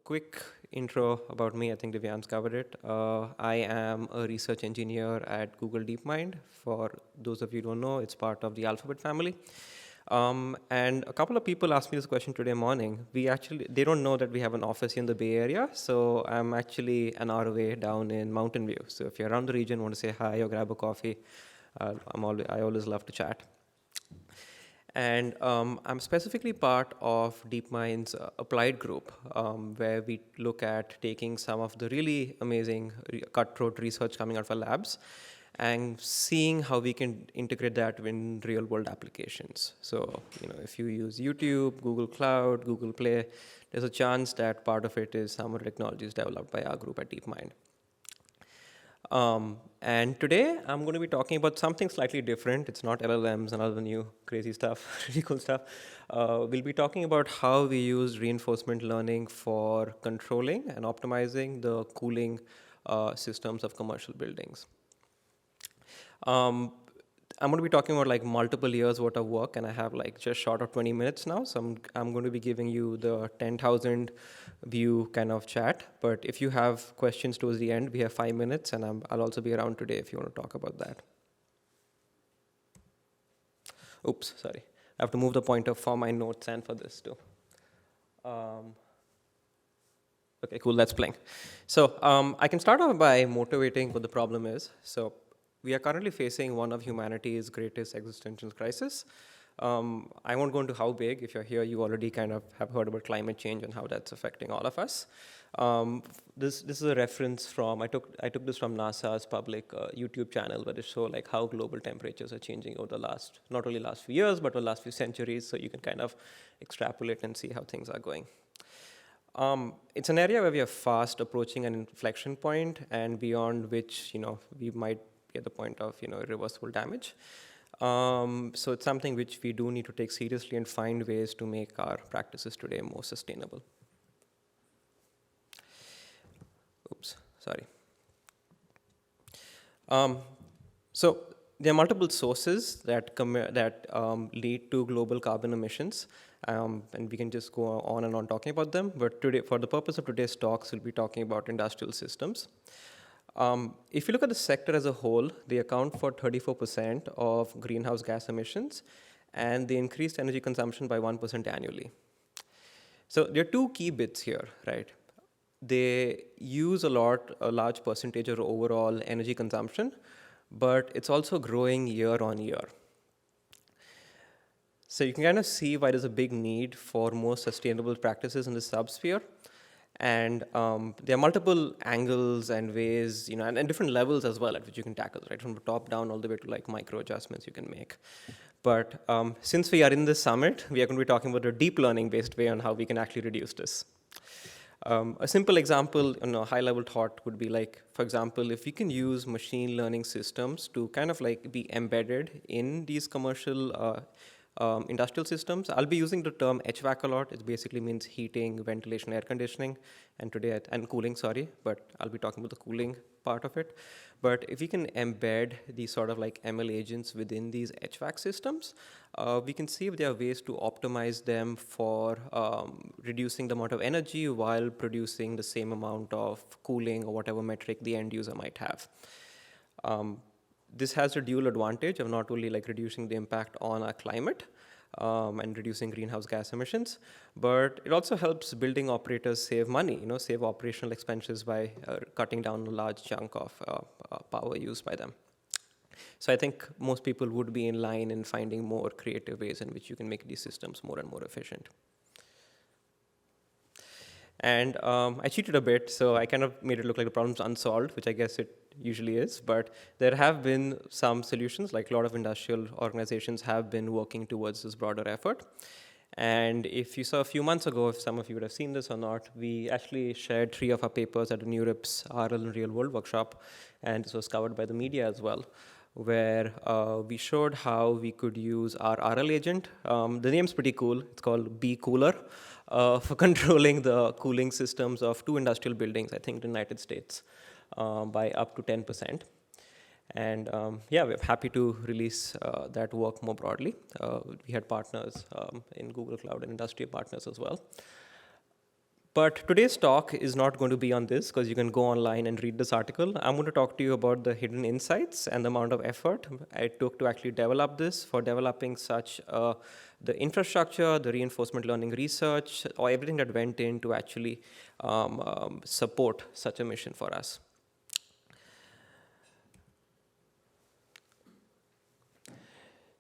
quick intro about me. I think Divyan's covered it. I am a research engineer at Google DeepMind. For those of you who don't know, it's part of the Alphabet family. And a couple of people asked me this question today morning. They don't know that we have an office here in the Bay Area. So I'm actually an hour away down in Mountain View. So if you're around the region, want to say hi or grab a coffee, I always love to chat. And I'm specifically part of DeepMind's applied group, where we look at taking some of the really amazing cutthroat research coming out of our labs and seeing how we can integrate that in real world applications. So, if you use YouTube, Google Cloud, Google Play, there's a chance that part of it is some of the technologies developed by our group at DeepMind. And today I'm going to be talking about something slightly different. It's not LLMs and other new crazy stuff, really cool stuff. We'll be talking about how we use reinforcement learning for controlling and optimizing the cooling systems of commercial buildings. I'm going to be talking about like multiple years worth of work, and I have like just short of 20 minutes now. So I'm going to be giving you the 10,000 view kind of chat. But if you have questions towards the end, we have 5 minutes, and I'll also be around today if you want to talk about that. Oops, sorry. I have to move the pointer for my notes and for this too. Okay, cool, that's playing. So I can start off by motivating what the problem is. So we are currently facing one of humanity's greatest existential crisis. I won't go into how big. If you're here, you already kind of have heard about climate change and how that's affecting all of us. This is a reference from, I took this from NASA's public YouTube channel, where they show like how global temperatures are changing over the not only last few years, but the last few centuries. So you can kind of extrapolate and see how things are going. It's an area where we are fast approaching an inflection point, and beyond which, we might be at the point of, irreversible damage. So it's something which we do need to take seriously and find ways to make our practices today more sustainable. Oops, sorry. So there are multiple sources that lead to global carbon emissions, and we can just go on and on talking about them. But today, for the purpose of today's talks, we'll be talking about industrial systems. If you look at the sector as a whole, they account for 34% of greenhouse gas emissions, and they increased energy consumption by 1% annually. So there are two key bits here, right? They use a large percentage of overall energy consumption, but it's also growing year on year. So you can kind of see why there's a big need for more sustainable practices in the subsphere. And there are multiple angles and ways, and different levels as well at which you can tackle, right? From the top down all the way to like micro adjustments you can make. But since we are in this summit, we are going to be talking about a deep learning based way on how we can actually reduce this. A simple example, a high level thought would be like, for example, if we can use machine learning systems to kind of like be embedded in these commercial industrial systems. I'll be using the term HVAC a lot. It basically means heating, ventilation, air conditioning, and cooling, sorry, but I'll be talking about the cooling part of it. But if we can embed these sort of like ML agents within these HVAC systems, we can see if there are ways to optimize them for reducing the amount of energy while producing the same amount of cooling or whatever metric the end user might have. This has a dual advantage of not only like reducing the impact on our climate and reducing greenhouse gas emissions, but it also helps building operators save money, save operational expenses by cutting down a large chunk of power used by them. So I think most people would be in line in finding more creative ways in which you can make these systems more and more efficient. And I cheated a bit, so I kind of made it look like the problem's unsolved, which I guess it usually is. But there have been some solutions, like a lot of industrial organizations have been working towards this broader effort. And if you saw a few months ago, if some of you would have seen this or not, we actually shared 3 of our papers at the NeurIPS RL and Real World workshop, and this was covered by the media as well, where we showed how we could use our RL agent. The name's pretty cool. It's called Be Cooler. For controlling the cooling systems of 2 industrial buildings, I think, in the United States, by up to 10%. And yeah, we're happy to release that work more broadly. We had partners in Google Cloud and industry partners as well. But today's talk is not going to be on this because you can go online and read this article. I'm going to talk to you about the hidden insights and the amount of effort it took to actually develop this, for developing such the infrastructure, the reinforcement learning research, or everything that went in to actually support such a mission for us.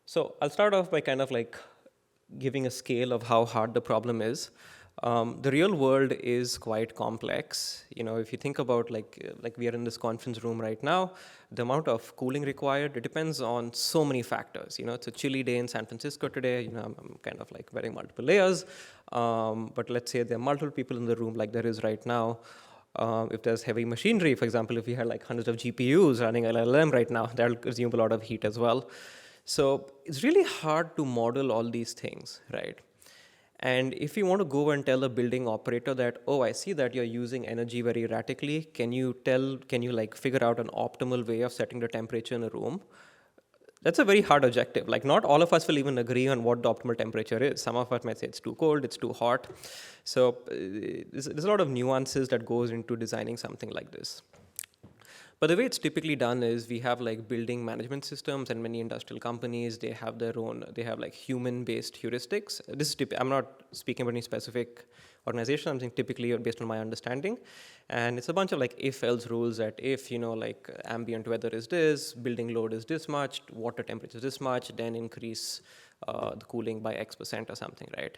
So I'll start off by kind of like giving a scale of how hard the problem is. The real world is quite complex. You know, if you think about like we are in this conference room right now, the amount of cooling required, it depends on so many factors. You know, it's a chilly day in San Francisco today. You know, I'm kind of like wearing multiple layers. But let's say there are multiple people in the room like there is right now. If there's heavy machinery, for example, if we had like hundreds of GPUs running LLM right now, that'll consume a lot of heat as well. So it's really hard to model all these things, right? And if you want to go and tell a building operator that, oh, I see that you're using energy very erratically, can you like figure out an optimal way of setting the temperature in a room? That's a very hard objective. Like not all of us will even agree on what the optimal temperature is. Some of us might say it's too cold, it's too hot. So there's a lot of nuances that goes into designing something like this. But the way it's typically done is we have like building management systems, and many industrial companies, they have their own, they have like human-based heuristics. This is I'm not speaking about any specific organization, I'm saying typically based on my understanding. And it's a bunch of like if-else rules that if, you know, like ambient weather is this, building load is this much, water temperature is this much, then increase the cooling by X% or something, right?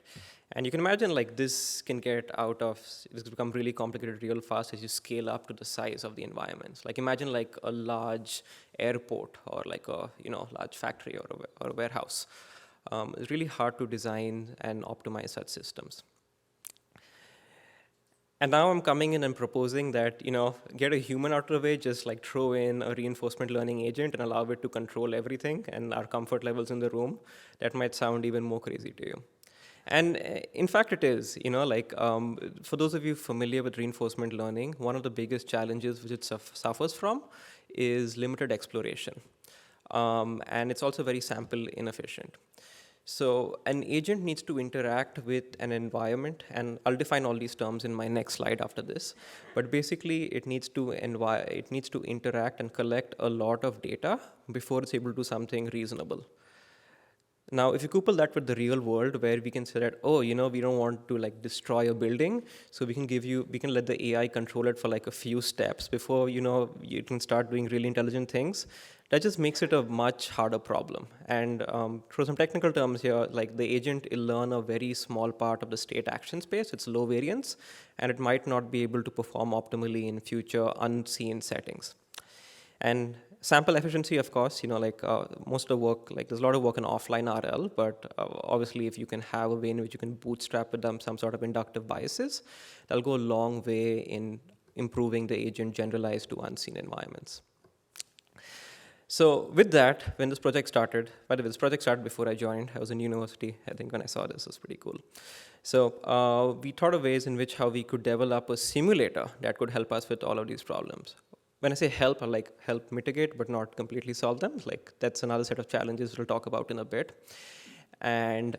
And you can imagine like this can get this become really complicated real fast as you scale up to the size of the environments. Like imagine like a large airport or like a, you know, large factory or a warehouse. It's really hard to design and optimize such systems. And now I'm coming in and proposing that, you know, get a human out of the way, just like throw in a reinforcement learning agent and allow it to control everything and our comfort levels in the room. That might sound even more crazy to you. And in fact, it is, you know, like for those of you familiar with reinforcement learning, one of the biggest challenges which it suffers from is limited exploration. And it's also very sample inefficient. So an agent needs to interact with an environment, and I'll define all these terms in my next slide after this. But basically, it needs to interact and collect a lot of data before it's able to do something reasonable. Now, if you couple that with the real world, where we can say that, oh, you know, we don't want to like destroy a building, so we can let the AI control it for like a few steps before, you know, you can start doing really intelligent things. That just makes it a much harder problem. And through some technical terms here, like the agent will learn a very small part of the state action space. It's low variance, and it might not be able to perform optimally in future unseen settings. And sample efficiency, of course, you know, like most of the work, like there's a lot of work in offline RL, but obviously if you can have a way in which you can bootstrap with them some sort of inductive biases, that'll go a long way in improving the agent generalized to unseen environments. So with that, when this project started, by the way, this project started before I joined. I was in university, I think, when I saw this. It was pretty cool. So we thought of ways in which how we could develop a simulator that could help us with all of these problems. When I say help, I like help mitigate, but not completely solve them. Like that's another set of challenges we'll talk about in a bit. And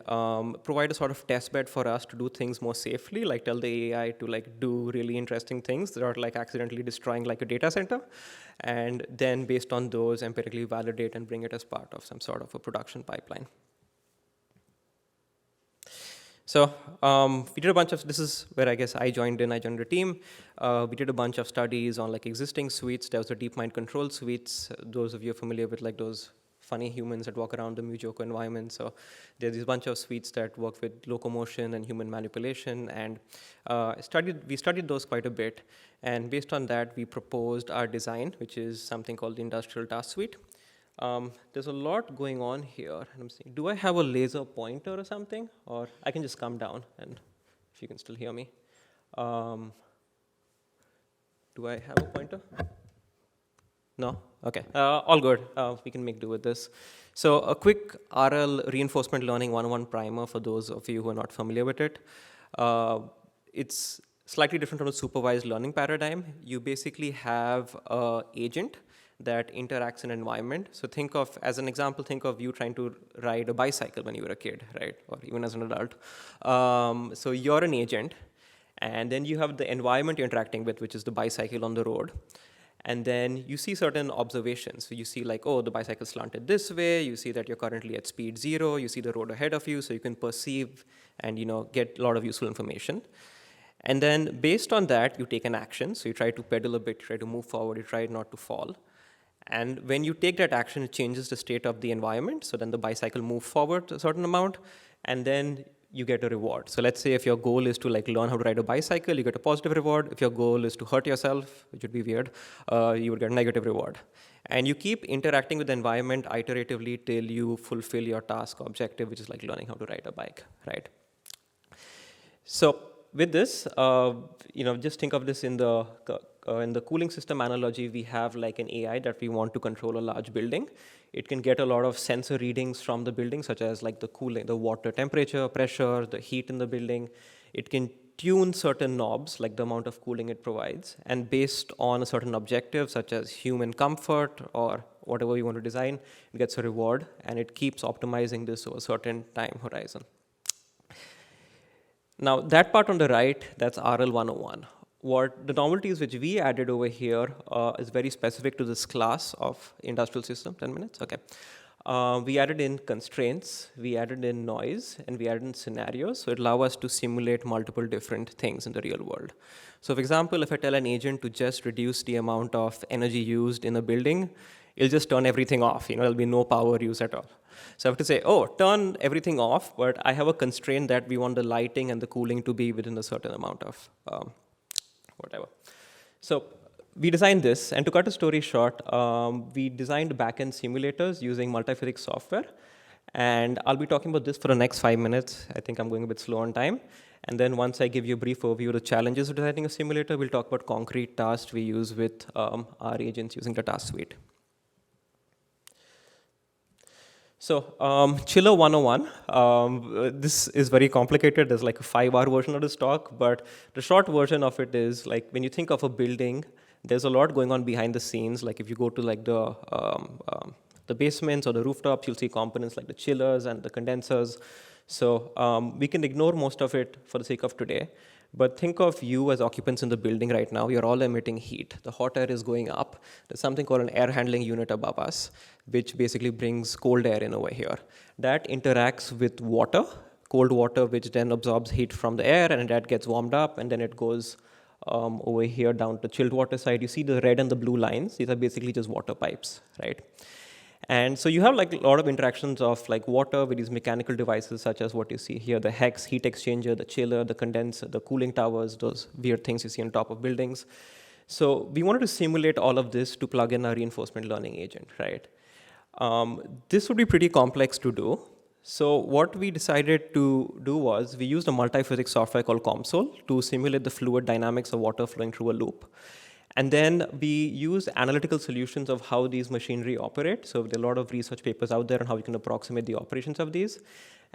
provide a sort of test bed for us to do things more safely, like tell the AI to like do really interesting things that are like accidentally destroying like a data center. And then based on those, empirically validate and bring it as part of some sort of a production pipeline. So we did a bunch of, this is where I guess I joined the team. We did a bunch of studies on like existing suites. There was the DeepMind control suites. Those of you familiar with like those funny humans that walk around the Mujoko environment. So there's a bunch of suites that work with locomotion and human manipulation. And we studied those quite a bit. And based on that, we proposed our design, which is something called the Industrial Task Suite. There's a lot going on here. And I'm saying, do I have a laser pointer or something? Or I can just come down, and if you can still hear me. Do I have a pointer? No? Okay. All good. We can make do with this. So a quick RL reinforcement learning 101 primer for those of you who are not familiar with it. It's slightly different from a supervised learning paradigm. You basically have an agent that interacts in an environment. So think of, as an example, think of you trying to ride a bicycle when you were a kid, right? Or even as an adult. So you're an agent, And then you have the environment you're interacting with, which is the bicycle on the road. And then you see certain observations. So you see like, oh, the bicycle slanted this way. You see that you're currently at speed 0. You see the road ahead of you, so you can perceive and get a lot of useful information. And then based on that, you take an action. So you try to pedal a bit, you try to move forward, you try not to fall. And when you take that action, it changes the state of the environment. So then the bicycle moves forward a certain amount, and then you get a reward. So let's say if your goal is to learn how to ride a bicycle, you get a positive reward. If your goal is to hurt yourself, which would be weird, you would get a negative reward. And you keep interacting with the environment iteratively till you fulfill your task or objective, which is like learning how to ride a bike, right? So with this, just think of this in the cooling system analogy. We have like an AI that we want to control a large building. It can get a lot of sensor readings from the building, such as like the cooling, the water temperature, pressure, the heat in the building. It can tune certain knobs, like the amount of cooling it provides. And based on a certain objective, such as human comfort or whatever you want to design, it gets a reward, and it keeps optimizing this over a certain time horizon. Now, that part on the right, that's RL 101. What the novelties which we added over here is very specific to this class of industrial system. 10 minutes? Okay. We added in constraints, we added in noise, and we added in scenarios. So it allows us to simulate multiple different things in the real world. So for example, if I tell an agent to just reduce the amount of energy used in a building, it'll just turn everything off. There'll be no power use at all. So I have to say, oh, turn everything off, but I have a constraint that we want the lighting and the cooling to be within a certain amount of whatever. So we designed this, and to cut a story short, we designed backend simulators using multi-physics software. And I'll be talking about this for the next 5 minutes. I think I'm going a bit slow on time. And then once I give you a brief overview of the challenges of designing a simulator, we'll talk about concrete tasks we use with our agents using the task suite. So Chiller 101, this is very complicated. There's like a 5-hour version of this talk, but the short version of it is like when you think of a building, there's a lot going on behind the scenes. Like if you go to like the basements or the rooftops, you'll see components like the chillers and the condensers. So we can ignore most of it for the sake of today. But think of you as occupants in the building right now. You're all emitting heat. The hot air is going up. There's something called an air handling unit above us, which basically brings cold air in over here. That interacts with water, cold water, which then absorbs heat from the air, and that gets warmed up, and then it goes over here down to chilled water side. You see the red and the blue lines. These are basically just water pipes, right? And so you have like a lot of interactions of like water with these mechanical devices, such as what you see here, the HEX, heat exchanger, the chiller, the condenser, the cooling towers, those weird things you see on top of buildings. So we wanted to simulate all of this to plug in our reinforcement learning agent, right? This would be pretty complex to do. So what we decided to do was we used a multi-physics software called COMSOL to simulate the fluid dynamics of water flowing through a loop. And then we use analytical solutions of how these machinery operate. So there are a lot of research papers out there on how you can approximate the operations of these.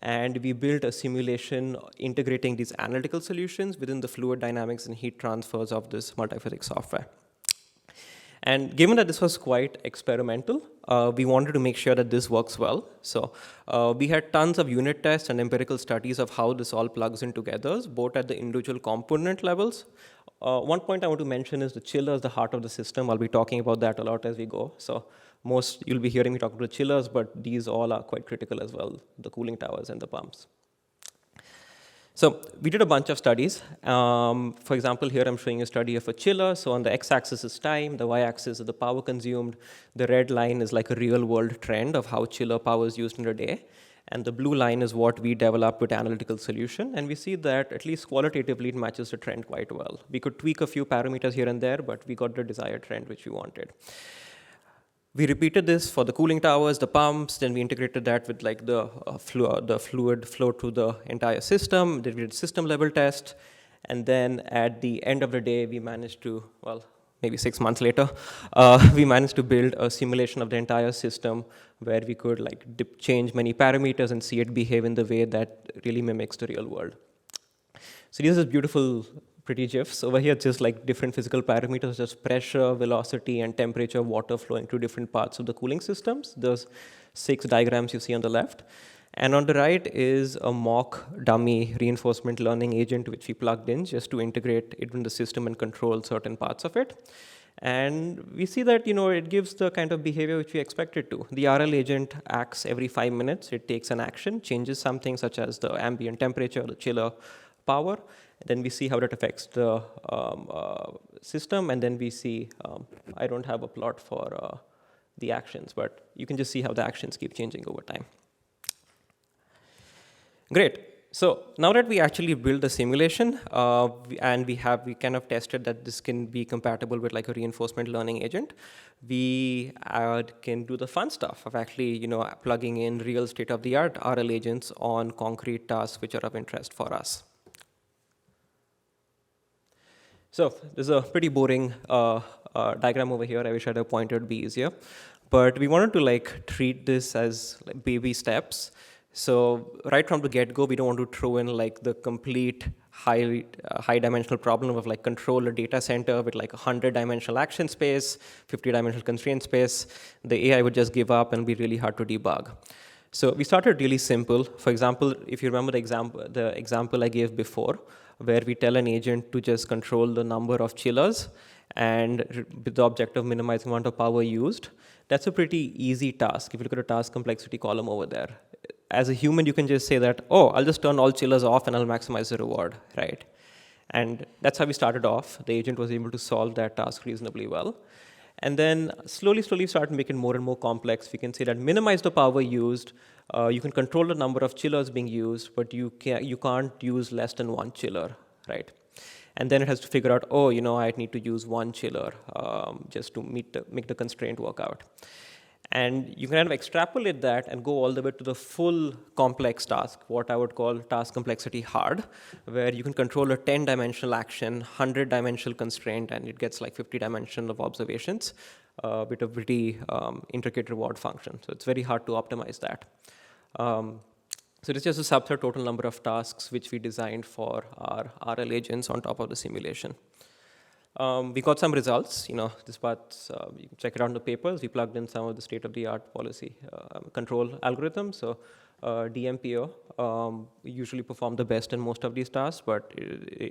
And we built a simulation integrating these analytical solutions within the fluid dynamics and heat transfers of this multi-physics software. And given that this was quite experimental, we wanted to make sure that this works well. So we had tons of unit tests and empirical studies of how this all plugs in together, both at the individual component levels. One point I want to mention is the chiller is the heart of the system. I'll be talking about that a lot as we go. So you'll be hearing me talk about the chillers, but these all are quite critical as well, the cooling towers and the pumps. So we did a bunch of studies. For example, here I'm showing a study of a chiller. So on the x-axis is time, the y-axis is the power consumed. The red line is like a real-world trend of how chiller power is used in a day. And the blue line is what we developed with analytical solution. And we see that at least qualitatively, it matches the trend quite well. We could tweak a few parameters here and there, but we got the desired trend which we wanted. We repeated this for the cooling towers, the pumps, then we integrated that with like the fluid flow through the entire system. Then we did system level test. And then at the end of the day, we managed to, well, maybe 6 months later, we managed to build a simulation of the entire system where we could like change many parameters and see it behave in the way that really mimics the real world. So these are beautiful, pretty GIFs. Over here, just like different physical parameters, just pressure, velocity, and temperature, water flowing through different parts of the cooling systems. Those 6 diagrams you see on the left. And on the right is a mock dummy reinforcement learning agent which we plugged in just to integrate it in the system and control certain parts of it. And we see that, it gives the kind of behavior which we expect it to. The RL agent acts every 5 minutes. It takes an action, changes something such as the ambient temperature, the chiller power. Then we see how that affects the system. And then we see, I don't have a plot for the actions, but you can just see how the actions keep changing over time. Great. So now that we actually built the simulation, and we kind of tested that this can be compatible with like a reinforcement learning agent, we can do the fun stuff of actually, plugging in real state-of-the-art RL agents on concrete tasks which are of interest for us. So this is a pretty boring diagram over here. I wish I had a pointer to be easier, but we wanted to like treat this as like baby steps. So right from the get-go, we don't want to throw in like the complete high-dimensional problem of like control a data center with like 100-dimensional action space, 50-dimensional constraint space. The AI would just give up and be really hard to debug. So we started really simple. For example, if you remember the example I gave before, where we tell an agent to just control the number of chillers and with the objective of minimizing amount of power used, that's a pretty easy task if you look at a task complexity column over there. As a human, you can just say that, oh, I'll just turn all chillers off and I'll maximize the reward, right? And that's how we started off. The agent was able to solve that task reasonably well. And then slowly start making more and more complex. We can say that minimize the power used. You can control the number of chillers being used, but you can't use less than one chiller, right? And then it has to figure out, oh, I need to use one chiller just to make the constraint work out. And you can kind of extrapolate that and go all the way to the full complex task, what I would call task complexity hard, where you can control a 10-dimensional action, 100-dimensional constraint, and it gets like 50-dimensional of observations with a pretty intricate reward function. So it's very hard to optimize that. So it's just a subset total number of tasks which we designed for our RL agents on top of the simulation. We got some results, this part, you can check it out in the papers. We plugged in some of the state-of-the-art policy control algorithms. So DMPO usually perform the best in most of these tasks, but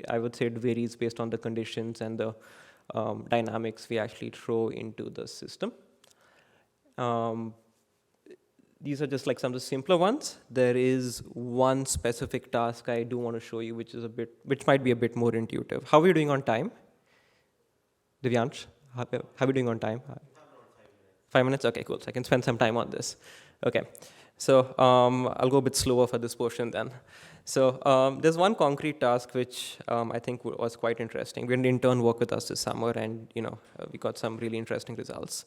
I would say it varies based on the conditions and the dynamics we actually throw into the system. These are just like some of the simpler ones. There is one specific task I do want to show you, which might be a bit more intuitive. How are we doing on time? Divyansh, how are we doing on time? 5 minutes? Okay, cool. So I can spend some time on this. Okay, so I'll go a bit slower for this portion then. So there's one concrete task which I think was quite interesting. We had an intern work with us this summer, and we got some really interesting results.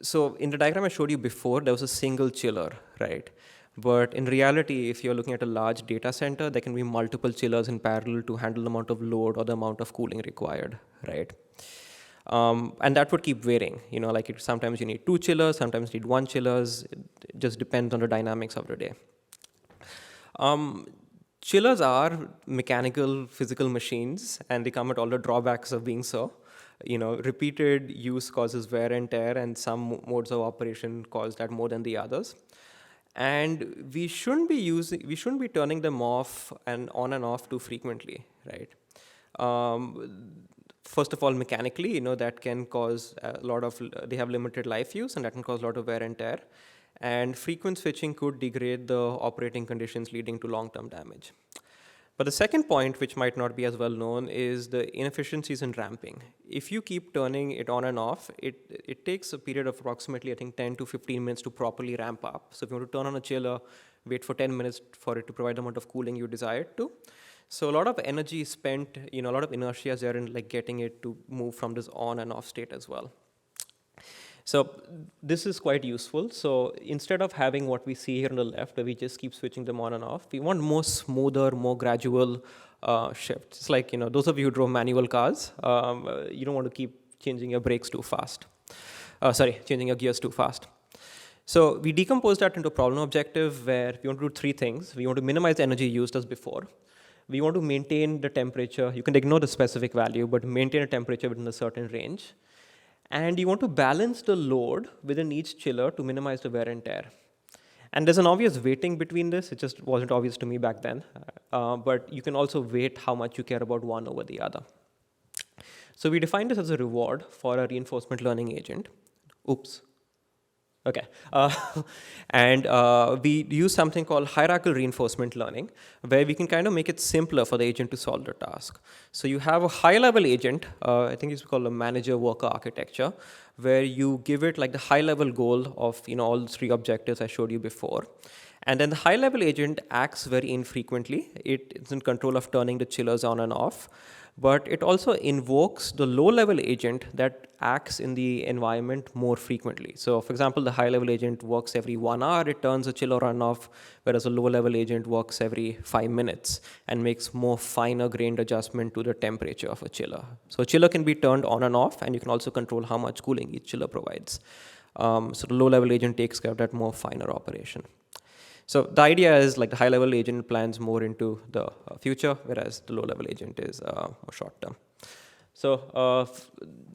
So in the diagram I showed you before, there was a single chiller, right? But in reality, if you're looking at a large data center, there can be multiple chillers in parallel to handle the amount of load or the amount of cooling required, right? And that would keep varying. Sometimes you need 2 chillers, sometimes you need 1 chillers. It just depends on the dynamics of the day. Chillers are mechanical, physical machines, and they come at all the drawbacks of being so. Repeated use causes wear and tear, and some modes of operation cause that more than the others. And we shouldn't be turning them off and on and off too frequently, right? First of all, mechanically, that can cause a lot of, they have limited life use, and that can cause a lot of wear and tear. And frequent switching could degrade the operating conditions, leading to long-term damage. But the second point, which might not be as well known, is the inefficiencies in ramping. If you keep turning it on and off, it takes a period of approximately, I think, 10 to 15 minutes to properly ramp up. So if you want to turn on a chiller, wait for 10 minutes for it to provide the amount of cooling you desire it to. So a lot of energy is spent, a lot of inertia is there in like getting it to move from this on and off state as well. So this is quite useful. So instead of having what we see here on the left, where we just keep switching them on and off, we want more smoother, more gradual shifts. It's like, those of you who drove manual cars, you don't want to keep changing your brakes too fast. Changing your gears too fast. So we decompose that into a problem objective where we want to do 3 things. We want to minimize the energy used as before. We want to maintain the temperature. You can ignore the specific value, but maintain a temperature within a certain range. And you want to balance the load within each chiller to minimize the wear and tear. And there's an obvious weighting between this. It just wasn't obvious to me back then. But you can also weight how much you care about one over the other. So we define this as a reward for a reinforcement learning agent. Oops. Okay. And we use something called hierarchical reinforcement learning, where we can kind of make it simpler for the agent to solve the task. So you have a high-level agent, I think it's called a manager-worker architecture, where you give it like the high-level goal of all the 3 objectives I showed you before. And then the high-level agent acts very infrequently. It's in control of turning the chillers on and off. But it also invokes the low-level agent that acts in the environment more frequently. So for example, the high-level agent works every 1 hour, it turns a chiller on off, whereas a low-level agent works every 5 minutes and makes more finer-grained adjustment to the temperature of a chiller. So a chiller can be turned on and off, and you can also control how much cooling each chiller provides. So the low-level agent takes care of that more finer operation. So the idea is like the high-level agent plans more into the future, whereas the low-level agent is more short-term. So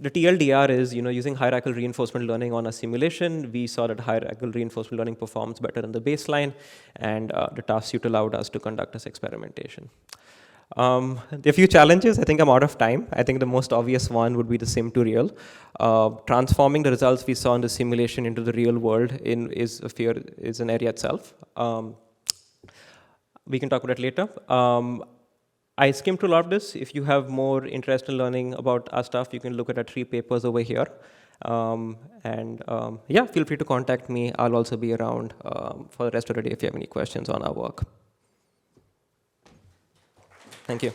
the TLDR is, using hierarchical reinforcement learning on a simulation, we saw that hierarchical reinforcement learning performs better than the baseline, and the task suite allowed us to conduct this experimentation. There are a few challenges. I think I'm out of time. I think the most obvious one would be the sim to real. Transforming the results we saw in the simulation into the real world is an area itself. We can talk about it later. I skimmed through a lot of this. If you have more interest in learning about our stuff, you can look at our 3 papers over here. Yeah, feel free to contact me. I'll also be around for the rest of the day if you have any questions on our work. Thank you.